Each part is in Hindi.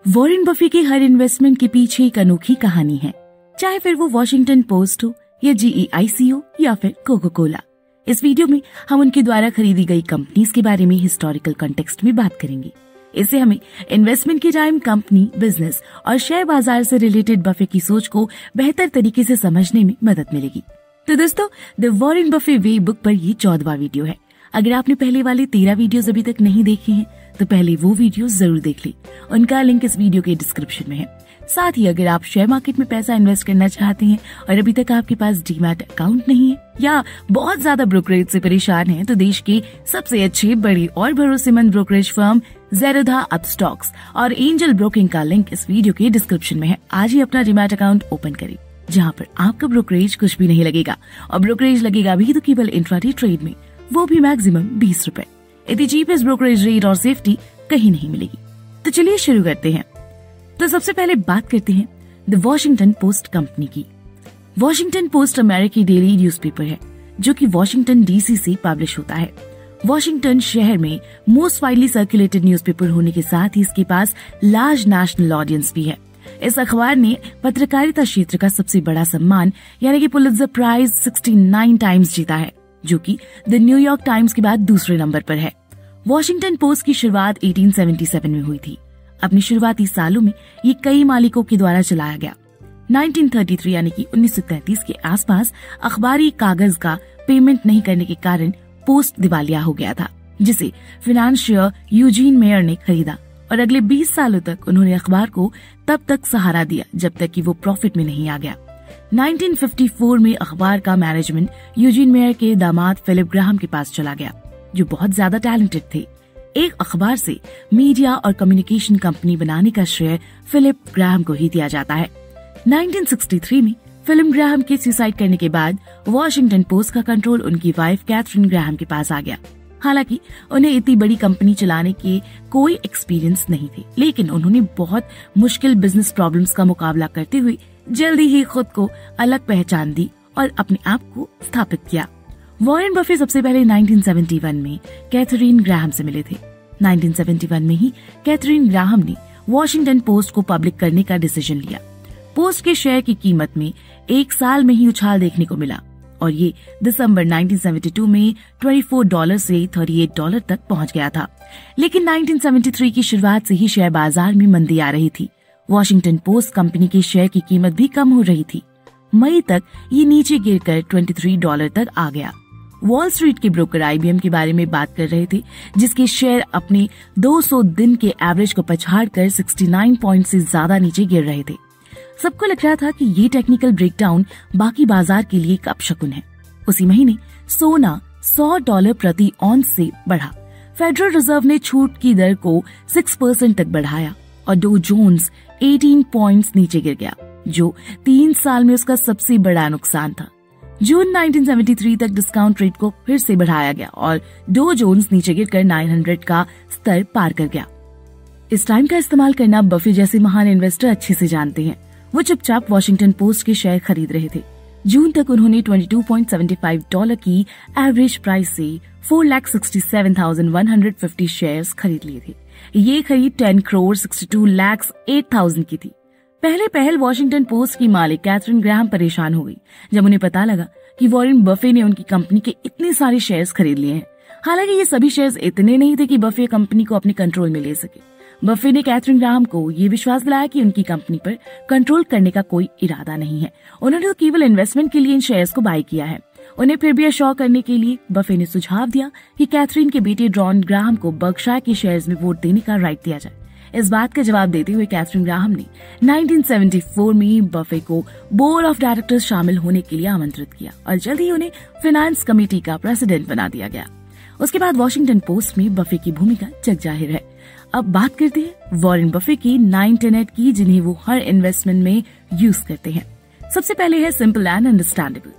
वॉरेन बफे की हर इन्वेस्टमेंट के पीछे एक अनोखी कहानी है, चाहे फिर वो वॉशिंगटन पोस्ट हो या GEIC हो या फिर कोका कोला। इस वीडियो में हम उनके द्वारा खरीदी गई कंपनीज के बारे में हिस्टोरिकल कॉन्टेक्स्ट में बात करेंगे। इससे हमें इन्वेस्टमेंट के टाइम कंपनी, बिजनेस और शेयर बाजार से रिलेटेड बफे की सोच को बेहतर तरीके से समझने में मदद मिलेगी। तो दोस्तों, the Warren Buffett way book पर ये 14वां वीडियो है। अगर आपने पहले वाले 13 वीडियोस अभी तक नहीं देखे हैं तो पहले वो वीडियो जरूर देख लें। उनका लिंक इस वीडियो के डिस्क्रिप्शन में है। साथ ही अगर आप शेयर मार्केट में पैसा इन्वेस्ट करना चाहते हैं और अभी तक आपके पास डीमैट अकाउंट नहीं है या बहुत ज्यादा ब्रोकरेज से परेशान हैं, तो देश के सबसे अच्छे, बड़े और भरोसेमंद ब्रोकरेज फर्म ज़ेरोधा, अपस्टॉक्स और एंजल ब्रोकिंग का लिंक इस वीडियो के डिस्क्रिप्शन में है। आज ही अपना डीमैट अकाउंट ओपन करें, जहाँ पर आपका ब्रोकरेज कुछ भी नहीं लगेगा और ब्रोकरेज लगेगा भी तो केवल इंट्राडे ट्रेड में, वो भी मैक्सिमम 20 रुपए। इतनी चीपेस्ट ब्रोकरेज रेट और सेफ्टी कहीं नहीं मिलेगी। तो चलिए शुरू करते हैं। तो सबसे पहले बात करते हैं द वॉशिंगटन पोस्ट कंपनी की। वॉशिंगटन पोस्ट अमेरिकी डेली न्यूज़पेपर है जो कि वॉशिंगटन DC से पब्लिश होता है। वॉशिंगटन शहर में मोस्ट वाइडली सर्कुलेटेड न्यूज़पेपर होने के साथ ही इसके पास लार्ज नेशनल ऑडियंस भी है। इस अखबार ने पत्रकारिता क्षेत्र का सबसे बड़ा सम्मान यानी कि पुलित्जर प्राइज 69 टाइम्स जीता है, जो कि द न्यूयॉर्क टाइम्स के बाद दूसरे नंबर पर है। वॉशिंगटन पोस्ट की शुरुआत 1877 में हुई थी। अपनी शुरुआती सालों में ये कई मालिकों के द्वारा चलाया गया। 1933 यानी कि 1933 के आसपास अखबारी कागज का पेमेंट नहीं करने के कारण पोस्ट दिवालिया हो गया था, जिसे फाइनेंशियर यूजीन मेयर ने खरीदा और अगले 20 सालों तक उन्होंने अखबार को तब तक सहारा दिया जब तक कि वो प्रॉफिट में नहीं आ गया। 1954 में अखबार का मैनेजमेंट यूजीन मेयर के दामाद फिलिप ग्राहम के पास चला गया, जो बहुत ज्यादा टैलेंटेड थे। एक अखबार से मीडिया और कम्युनिकेशन कंपनी बनाने का श्रेय फिलिप ग्राहम को ही दिया जाता है। 1963 में फिलिप ग्राहम के सुसाइड करने के बाद वॉशिंगटन पोस्ट का कंट्रोल उनकी वाइफ कैथरीन ग्राहम के पास आ गया। हालांकि उन्हें इतनी बड़ी कंपनी चलाने के कोई एक्सपीरियंस नहीं थे, लेकिन उन्होंने बहुत मुश्किल बिजनेस प्रॉब्लम्स का मुकाबला करते हुए जल्दी ही खुद को अलग पहचान दी और अपने आप को स्थापित किया। वॉरेन बफे सबसे पहले 1971 में कैथरीन ग्राहम से मिले थे। 1971 में ही कैथरीन ग्राहम ने वॉशिंगटन पोस्ट को पब्लिक करने का डिसीजन लिया। पोस्ट के शेयर की कीमत में एक साल में ही उछाल देखने को मिला और ये दिसंबर 1972 में $24 से $38 तक पहुंच गया था। लेकिन 1973 की शुरुआत से ही शेयर बाजार में मंदी आ रही थी। वॉशिंगटन पोस्ट कंपनी के शेयर की कीमत भी कम हो रही थी। मई तक ये नीचे गिरकर $23 तक आ गया। वॉल स्ट्रीट के ब्रोकर IBM के बारे में बात कर रहे थे, जिसके शेयर अपने 200 दिन के एवरेज को पछाड़कर 69 पॉइंट से ज्यादा नीचे गिर रहे थे। सबको लग रहा था कि ये टेक्निकल ब्रेकडाउन बाकी बाजार के लिए एक अपशकुन है। उसी महीने सोना $100 प्रति ऑन्स से बढ़ा। फेडरल रिजर्व ने छूट की दर को 6% तक बढ़ाया और डो जोन्स 18 पॉइंट्स नीचे गिर गया, जो 3 साल में उसका सबसे बड़ा नुकसान था। जून 1973 तक डिस्काउंट रेट को फिर से बढ़ाया गया और डो जोन्स नीचे गिरकर 900 का स्तर पार कर गया। इस टाइम का इस्तेमाल करना बफे जैसे महान इन्वेस्टर अच्छे से जानते हैं। वो चुपचाप वॉशिंगटन पोस्ट के शेयर खरीद रहे थे। जून तक उन्होंने $22.75 की एवरेज प्राइस से 4,67,150 शेयर्स खरीद लिए थे। ये खरीद 10,62,08,000 की थी। पहले पहल वॉशिंगटन पोस्ट की मालिक कैथरीन ग्राहम परेशान हो गई जब उन्हें पता लगा कि वॉरेन बफे ने उनकी कंपनी के इतने सारे शेयर्स खरीद लिए हैं। हालांकि ये सभी शेयर्स इतने नहीं थे कि बफे कंपनी को अपने कंट्रोल में ले सके। बफे ने कैथरीन ग्राहम को ये विश्वास दिलाया कि उनकी कंपनी पर कंट्रोल करने का कोई इरादा नहीं है। उन्होंने तो केवल इन्वेस्टमेंट के लिए इन शेयर्स को बाय किया है। उन्हें फिर भी अश्योर करने के लिए बफे ने सुझाव दिया कि कैथरीन के बेटे जॉन ग्राहम को बर्कशायर के शेयर्स में वोट देने का राइट दिया जाए। इस बात का जवाब देते हुए कैथरीन ग्राहम ने 1974 में बफे को बोर्ड ऑफ डायरेक्टर्स शामिल होने के लिए आमंत्रित किया और जल्द ही उन्हें फाइनेंस कमेटी का प्रेसिडेंट बना दिया गया। उसके बाद वॉशिंगटन पोस्ट में बफे की भूमिका जग जाहिर है। अब बात करते हैं वॉरेन बफे की 9 टेनेट की, जिन्हें वो हर इन्वेस्टमेंट में यूज करते हैं। सबसे पहले है सिंपल एंड अंडरस्टैंडेबल।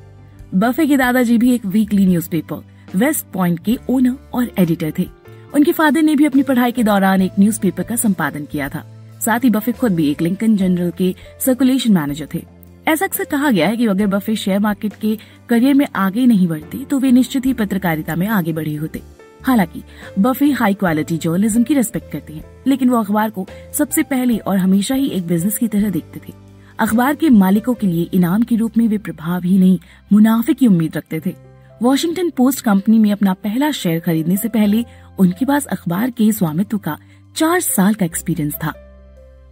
बफे के दादाजी भी एक वीकली न्यूज़पेपर वेस्ट पॉइंट के ओनर और एडिटर थे। उनके फादर ने भी अपनी पढ़ाई के दौरान एक न्यूज़पेपर का संपादन किया था। साथ ही बफे खुद भी एक लिंकन जनरल के सर्कुलेशन मैनेजर थे। ऐसा अक्सर कहा गया है कि अगर बफे शेयर मार्केट के करियर में आगे नहीं बढ़ते तो वे निश्चित ही पत्रकारिता में आगे बढ़े होते। हालांकि बफे हाई क्वालिटी जर्नलिज्म की रेस्पेक्ट करते हैं, लेकिन वो अखबार को सबसे पहले और हमेशा ही एक बिजनेस की तरह देखते थे। अखबार के मालिकों के लिए इनाम के रूप में वे प्रभाव ही नहीं, मुनाफे की उम्मीद रखते थे। वॉशिंगटन पोस्ट कंपनी में अपना पहला शेयर खरीदने से पहले उनके पास अखबार के स्वामित्व का 4 साल का एक्सपीरियंस था।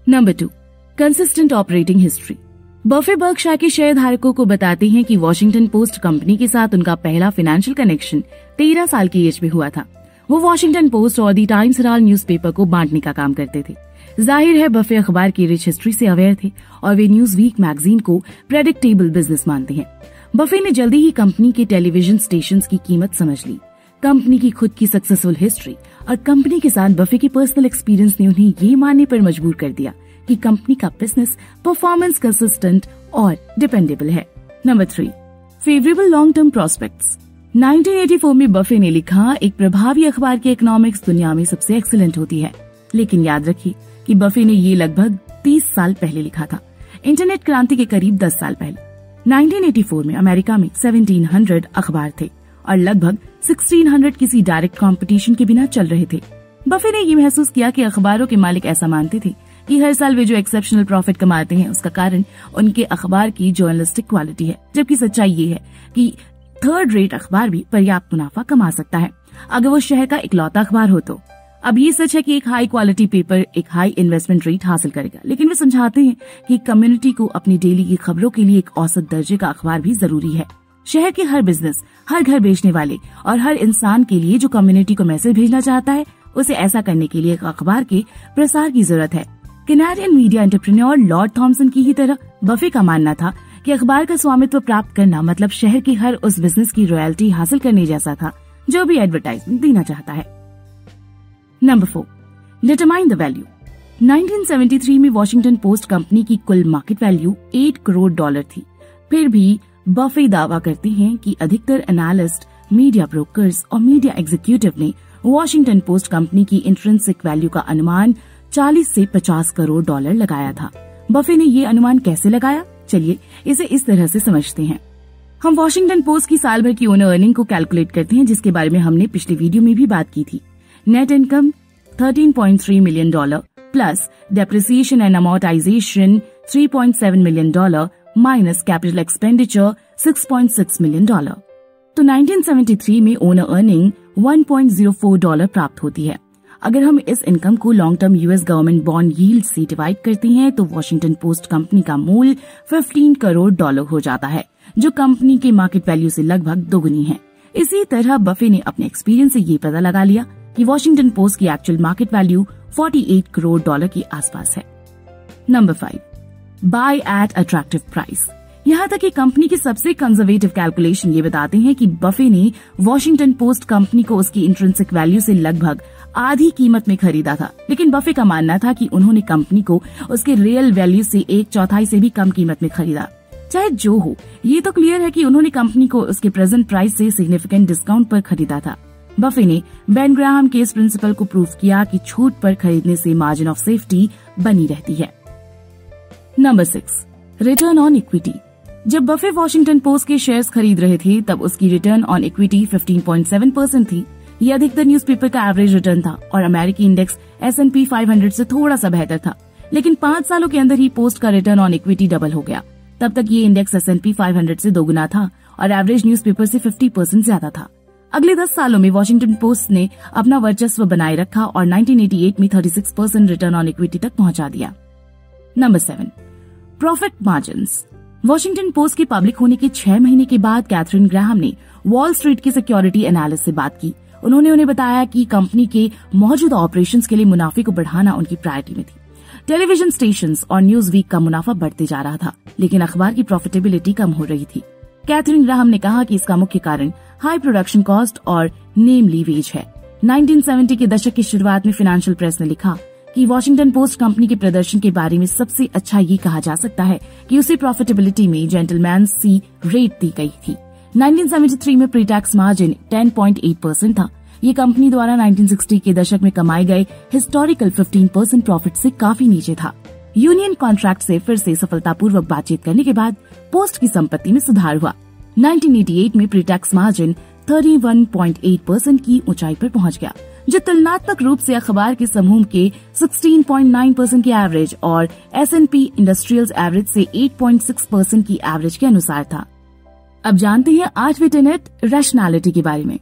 Number 2, consistent operating history. Buffett Berkshire के शेयर धारकों को बताते हैं कि वॉशिंगटन पोस्ट कंपनी के साथ उनका पहला फाइनेंशियल कनेक्शन 13 साल की एज में हुआ था। वो वॉशिंगटन पोस्ट और द टाइम्स हेराल्ड न्यूज़पेपर को बांटने का काम करते थे। जाहिर है बफे अखबार की रिच हिस्ट्री से अवेयर थे और वे न्यूज वीक मैगजीन को प्रेडिक्टेबल बिजनेस मानते हैं। बफे ने जल्दी ही कंपनी के टेलीविजन स्टेशन की कीमत समझ ली। कंपनी की खुद की सक्सेसफुल हिस्ट्री और कंपनी के साथ बफे की पर्सनल एक्सपीरियंस ने उन्हें ये मानने पर मजबूर कर दिया कि कंपनी का बिजनेस परफॉर्मेंस कंसिस्टेंट और डिपेंडेबल है। Number 3, favourable long term prospects. 1984 में बफे ने लिखा, एक प्रभावी अखबार की इकोनॉमिक्स दुनिया में सबसे एक्सीलेंट होती है। लेकिन याद रखिए कि बफे ने ये लगभग 30 साल पहले लिखा था, इंटरनेट क्रांति के करीब 10 साल पहले। 1984 में अमेरिका में 1700 अखबार थे और लगभग 1600 किसी डायरेक्ट कंपटीशन के बिना चल रहे थे। बफे ने ये महसूस किया कि अखबारों के मालिक ऐसा मानते थे कि हर साल वे जो एक्सेप्शनल प्रॉफिट कमाते हैं उसका कारण उनके अखबार की जर्नलिस्टिक क्वालिटी है, जबकि सच्चाई ये है कि थर्ड रेट अखबार भी पर्याप्त मुनाफा कमा सकता है अगर वो शहर का इकलौता अखबार हो तो। अब ये सच है कि एक हाई क्वालिटी पेपर एक हाई इन्वेस्टमेंट रेट हासिल करेगा, लेकिन वे समझाते हैं कि कम्युनिटी को अपनी डेली की खबरों के लिए एक औसत दर्जे का अखबार भी जरूरी है। शहर के हर बिजनेस, हर घर बेचने वाले और हर इंसान के लिए जो कम्युनिटी को मैसेज भेजना चाहता है, उसे ऐसा करने के लिए एक अखबार के प्रसार की जरूरत है। Canadian media entrepreneur Lord Thomson की ही तरह बफे का मानना था कि अखबार का स्वामित्व प्राप्त करना मतलब शहर के हर उस बिजनेस की रॉयल्टी हासिल करने जैसा था जो भी एडवर्टाइजमेंट देना चाहता है। Number 4, determine the value. 1973 में वॉशिंगटन पोस्ट कंपनी की कुल मार्केट वैल्यू $8 करोड़ थी। फिर भी बफे दावा करते हैं कि अधिकतर एनालिस्ट, मीडिया ब्रोकर्स और मीडिया एग्जीक्यूटिव ने वॉशिंगटन पोस्ट कंपनी की इंट्रिंसिक वैल्यू का अनुमान 40 से $50 करोड़ लगाया था। बफे ने ये अनुमान कैसे लगाया, चलिए इसे इस तरह से समझते हैं। हम वॉशिंगटन पोस्ट की साल भर की ओनर अर्निंग को कैलकुलेट करते हैं, जिसके बारे में हमने पिछले वीडियो में भी बात की थी। Net income $13.3 million plus depreciation and amortisation $3.7 million minus capital expenditure $6.6 million. तो 1973 में ओनर अर्निंग $1.04 प्राप्त होती है। अगर हम इस इनकम को long term US government bond yield से डिवाइड करते हैं तो वॉशिंगटन पोस्ट कंपनी का मूल्य $15 करोड़ हो जाता है, जो कंपनी के मार्केट वैल्यू से लगभग दोगुनी है। इसी तरह बफे ने अपने एक्सपीरियंस से ये पता लगा लिया कि वॉशिंगटन पोस्ट की एक्चुअल मार्केट वैल्यू $48 करोड़ के आसपास है। Number 5, buy at attractive price. यहाँ तक कि कंपनी की सबसे कंजर्वेटिव कैलकुलेशन ये बताते हैं कि बफे ने वॉशिंगटन पोस्ट कंपनी को उसकी इंट्रिंसिक वैल्यू से लगभग आधी कीमत में खरीदा था, लेकिन बफे का मानना था कि उन्होंने कंपनी को उसके रियल वैल्यू से 1/4 से भी कम कीमत में खरीदा। चाहे जो हो, ये तो क्लियर है कि उन्होंने कंपनी को उसके प्रेजेंट प्राइस से सिग्निफिकेंट डिस्काउंट पर खरीदा था। बफे ने बेन ग्राहम के इस प्रिंसिपल को प्रूव किया कि छूट पर खरीदने से मार्जिन ऑफ सेफ्टी बनी रहती है। Number 6, return on equity. जब बफे वॉशिंगटन पोस्ट के शेयर्स खरीद रहे थे तब उसकी रिटर्न ऑन इक्विटी 15.7% थी। ये अधिकतर न्यूज़पेपर का एवरेज रिटर्न था और अमेरिकी इंडेक्स S&P 500 से थोड़ा सा बेहतर था। लेकिन 5 सालों के अंदर ही पोस्ट का रिटर्न ऑन इक्विटी डबल हो गया। तब तक ये इंडेक्स S&P 500 से दोगुना था और एवरेज न्यूज़पेपर से 50% ज्यादा था। अगले 10 सालों में वॉशिंगटन पोस्ट ने अपना वर्चस्व बनाए रखा और 1988 में 36% रिटर्न ऑन इक्विटी तक पहुंचा दिया। Number 7, profit margins. Washington post के पब्लिक होने के 6 महीने के बाद कैथरीन ग्राहम ने वॉल स्ट्रीट के सिक्योरिटी एनालिस्ट से बात की। उन्होंने उन्हें बताया कि कंपनी के मौजूदा ऑपरेशंस के लिए मुनाफे को बढ़ाना उनकी प्रायोरिटी में थी। टेलीविजन स्टेशंस और न्यूज वीक का मुनाफा बढ़ते जा रहा था, लेकिन अखबार की प्रॉफिटेबिलिटी कम हो रही थी। कैथरीन ग्राहम ने कहा कि इसका मुख्य कारण हाई प्रोडक्शन कॉस्ट और नेमली वेज है। 1970 के दशक की शुरुआत में फाइनेंशियल प्रेस ने लिखा कि वॉशिंगटन पोस्ट कंपनी के प्रदर्शन के बारे में सबसे अच्छा ये कहा जा सकता है कि उसे प्रॉफिटेबिलिटी में जेंटलमैन सी रेट दी गई थी। 1973 में प्री टैक्स मार्जिन 10.8% था। ये कंपनी द्वारा 1960 के दशक में कमाए गए हिस्टोरिकल 15% प्रॉफिट से काफी नीचे था। यूनियन कॉन्ट्रैक्ट से फिर से सफलतापूर्वक बातचीत करने के बाद पोस्ट की संपत्ति में सुधार हुआ। 1988 में प्रीटैक्स मार्जिन 31.8% की ऊंचाई पर पहुंच गया, जो तुलनात्मक रूप से अखबार के समूह के 16.9% के एवरेज और S&P इंडस्ट्रियल्स एवरेज से 8.6% की एवरेज के अनुसार था। अब जानते हैं 8वें टेनेट, रैशनैलिटी के बारे में।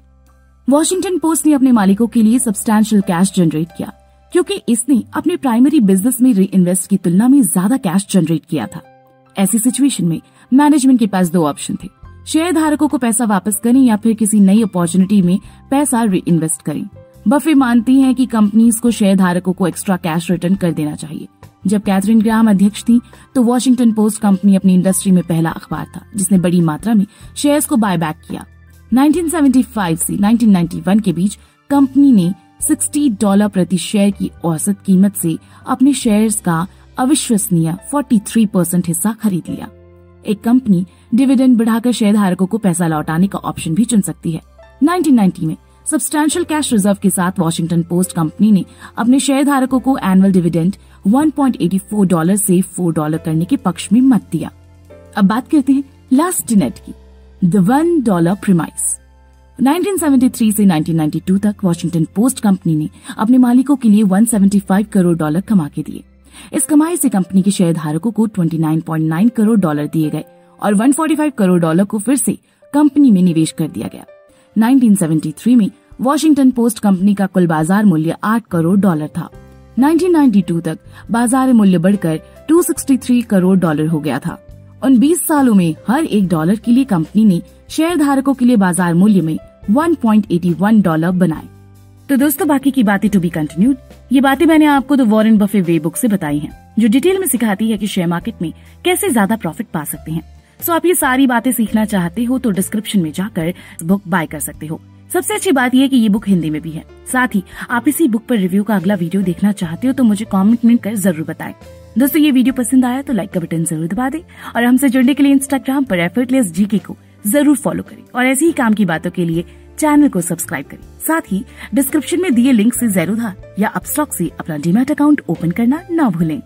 वॉशिंगटन पोस्ट ने अपने मालिकों के लिए सब्सटैंशियल कैश जनरेट किया क्योंकि इसने अपने प्राइमरी बिजनेस में री इन्वेस्ट की तुलना में ज्यादा कैश जनरेट किया था। ऐसी सिचुएशन में मैनेजमेंट के पास 2 ऑप्शन थे, शेयर धारकों को पैसा वापस करें या फिर किसी नई अपॉर्चुनिटी में पैसा री इन्वेस्ट करें। बफे मानती हैं कि कंपनीज को शेयर धारकों को एक्स्ट्रा कैश रिटर्न कर देना चाहिए। जब कैथरीन ग्राहम अध्यक्ष थी तो वॉशिंगटन पोस्ट कंपनी अपनी इंडस्ट्री में पहला अखबार था जिसने बड़ी मात्रा में शेयर्स को बाय बैक किया। 1975 से 1991 के बीच कंपनी ने $60 प्रति शेयर की औसत कीमत से अपने शेयर्स का अविश्वसनीय 43% हिस्सा खरीद लिया। एक कंपनी डिविडेंड बढ़ाकर शेयर धारकों को पैसा लौटाने का ऑप्शन भी चुन सकती है। 1990 में सब्सटैंशियल कैश रिजर्व के साथ वॉशिंगटन पोस्ट कंपनी ने अपने शेयर धारकों को एनुअल डिविडेंड $1.84 से $4 करने के पक्ष में मत दिया। अब बात करते हैं लास्ट टेनेट की, द $1 प्रीमाइस। 1973 से 1992 तक वॉशिंगटन पोस्ट कंपनी ने अपने मालिकों के लिए $175 करोड़ कमा के दिए। इस कमाई से कंपनी के शेयर धारकों को $29.9 करोड़ दिए गए और $145 करोड़ को फिर से कंपनी में निवेश कर दिया गया। 1973 में वॉशिंगटन पोस्ट कंपनी का कुल बाजार मूल्य $8 करोड़ था। 1992 तक बाजार मूल्य बढ़कर $263 करोड़ हो गया था। उन 20 सालों में हर $1 के लिए कंपनी ने शेयर धारकों के लिए बाजार मूल्य में $1.81 बनाए। तो दोस्तों, बाकी की बातें टू बी कंटिन्यूड। ये बातें मैंने आपको the Warren Buffett way book से बताई हैं, जो डिटेल में सिखाती है कि शेयर मार्केट में कैसे ज्यादा प्रॉफिट पा सकते हैं। सो आप ये सारी बातें सीखना चाहते हो तो डिस्क्रिप्शन में जाकर बुक बाय कर सकते हो। सबसे अच्छी बात यह है कि ये बुक हिंदी में भी है। साथ ही आप इसी बुक पर रिव्यू का अगला वीडियो देखना चाहते हो तो मुझे कमेंट में कर जरूर बताएं। दोस्तों, ये वीडियो पसंद आया तो लाइक का बटन जरूर दबा दें और हमसे जुड़ने के लिए इंस्टाग्राम पर एफर्टलेस जीके को जरूर फॉलो करें और ऐसी ही काम की बातों के लिए चैनल को सब्सक्राइब करें। साथ ही डिस्क्रिप्शन में दिए लिंक से ज़ेरोधा या अपस्टॉक से अपना डीमैट अकाउंट ओपन करना ना भूलें।